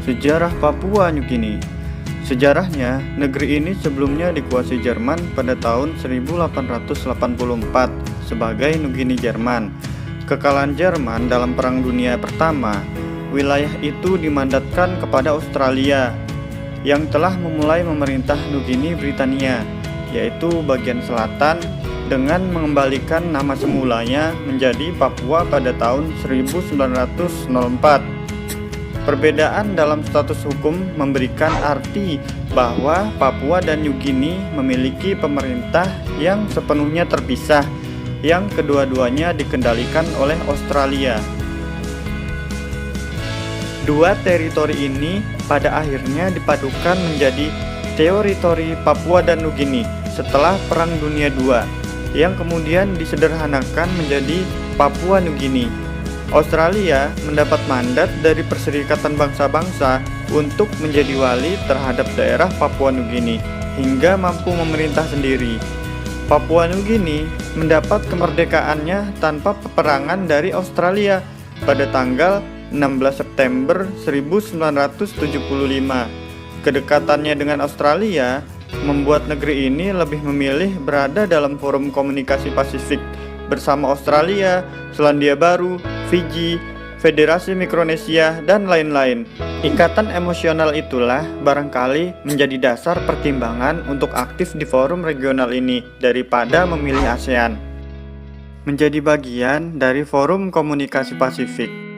Sejarah Papua Nugini. Sejarahnya, negeri ini sebelumnya dikuasai Jerman pada tahun 1884 sebagai Nugini Jerman. Kekalahan Jerman dalam Perang Dunia Pertama, wilayah itu dimandatkan kepada Australia yang telah memulai memerintah Nugini Britania, yaitu bagian selatan, dengan mengembalikan nama semulanya menjadi Papua pada tahun 1904. Perbedaan dalam status hukum memberikan arti bahwa Papua dan Nugini memiliki pemerintah yang sepenuhnya terpisah, yang kedua-duanya dikendalikan oleh Australia. Dua teritori ini pada akhirnya dipadukan menjadi teritori Papua dan Nugini setelah Perang Dunia II, yang kemudian disederhanakan menjadi Papua Nugini. Australia mendapat mandat dari Perserikatan Bangsa-Bangsa untuk menjadi wali terhadap daerah Papua Nugini hingga mampu memerintah sendiri. Papua Nugini mendapat kemerdekaannya tanpa peperangan dari Australia pada tanggal 16 September 1975. Kedekatannya dengan Australia membuat negeri ini lebih memilih berada dalam forum komunikasi Pasifik bersama Australia, Selandia Baru, Fiji, Federasi Mikronesia, dan lain-lain. Ikatan emosional itulah barangkali menjadi dasar pertimbangan untuk aktif di forum regional ini daripada memilih ASEAN menjadi bagian dari Forum Komunikasi Pasifik.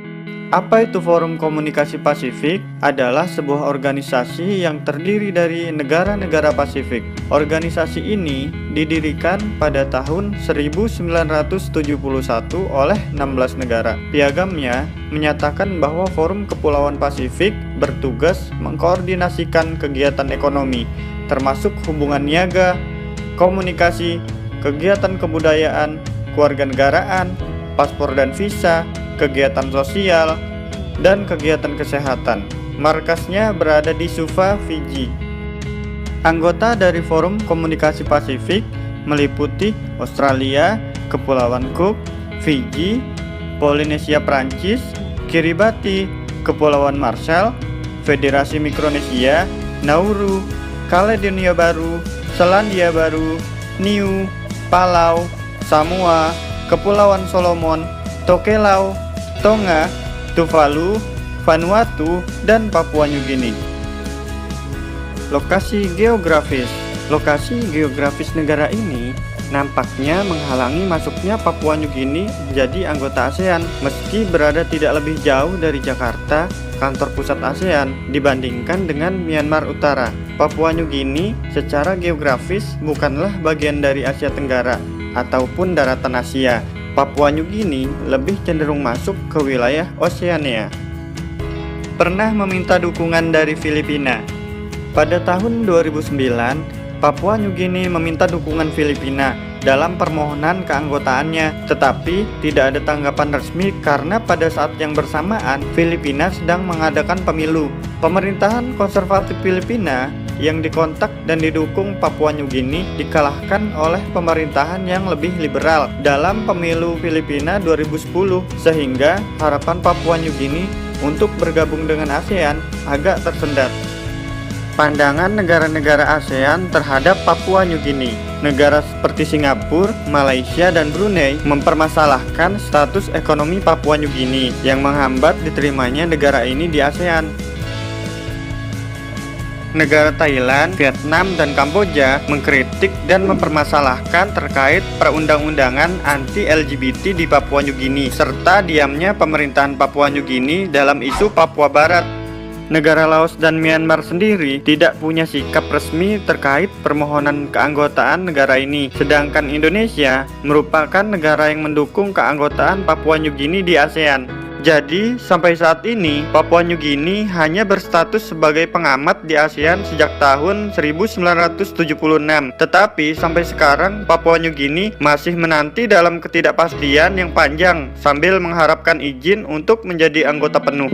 Apa itu Forum Komunikasi Pasifik? Adalah sebuah organisasi yang terdiri dari negara-negara Pasifik. Organisasi ini didirikan pada tahun 1971 oleh 16 negara. Piagamnya menyatakan bahwa Forum Kepulauan Pasifik bertugas mengkoordinasikan kegiatan ekonomi, termasuk hubungan niaga, komunikasi, kegiatan kebudayaan, kewarganegaraan, paspor dan visa, kegiatan sosial, dan kegiatan kesehatan. Markasnya berada di Suva, Fiji. Anggota dari Forum Komunikasi Pasifik meliputi Australia, Kepulauan Cook, Fiji, Polinesia Prancis, Kiribati, Kepulauan Marshall, Federasi Mikronesia, Nauru, Kaledonia Baru, Selandia Baru, Niue, Palau, Samoa, Kepulauan Solomon, Tokelau, Tonga, Tuvalu, Vanuatu, dan Papua Nugini. Lokasi geografis. Lokasi geografis negara ini nampaknya menghalangi masuknya Papua Nugini menjadi anggota ASEAN, meski berada tidak lebih jauh dari Jakarta, kantor pusat ASEAN, dibandingkan dengan Myanmar Utara. Papua Nugini secara geografis bukanlah bagian dari Asia Tenggara ataupun daratan Asia. Papua Nugini lebih cenderung masuk ke wilayah Oseania. Pernah meminta dukungan dari Filipina. Pada tahun 2009, Papua Nugini meminta dukungan Filipina dalam permohonan keanggotaannya, tetapi tidak ada tanggapan resmi karena pada saat yang bersamaan Filipina sedang mengadakan pemilu. Pemerintahan konservatif Filipina yang dikontak dan didukung Papua Nugini dikalahkan oleh pemerintahan yang lebih liberal dalam pemilu Filipina 2010, sehingga harapan Papua Nugini untuk bergabung dengan ASEAN agak tersendat. Pandangan negara-negara ASEAN terhadap Papua Nugini. Negara seperti Singapura, Malaysia, dan Brunei mempermasalahkan status ekonomi Papua Nugini yang menghambat diterimanya negara ini di ASEAN. Negara Thailand, Vietnam, dan Kamboja mengkritik dan mempermasalahkan terkait perundang-undangan anti-LGBT di Papua Nugini, serta diamnya pemerintahan Papua Nugini dalam isu Papua Barat. Negara Laos dan Myanmar sendiri tidak punya sikap resmi terkait permohonan keanggotaan negara ini, sedangkan Indonesia merupakan negara yang mendukung keanggotaan Papua Nugini di ASEAN. Jadi, sampai saat ini, Papua Nugini hanya berstatus sebagai pengamat di ASEAN sejak tahun 1976. Tetapi, sampai sekarang, Papua Nugini masih menanti dalam ketidakpastian yang panjang sambil mengharapkan izin untuk menjadi anggota penuh.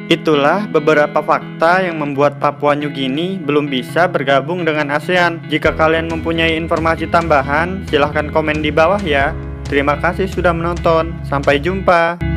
Itulah beberapa fakta yang membuat Papua Nugini belum bisa bergabung dengan ASEAN. Jika kalian mempunyai informasi tambahan, silahkan komen di bawah ya. Terima kasih sudah menonton. Sampai jumpa.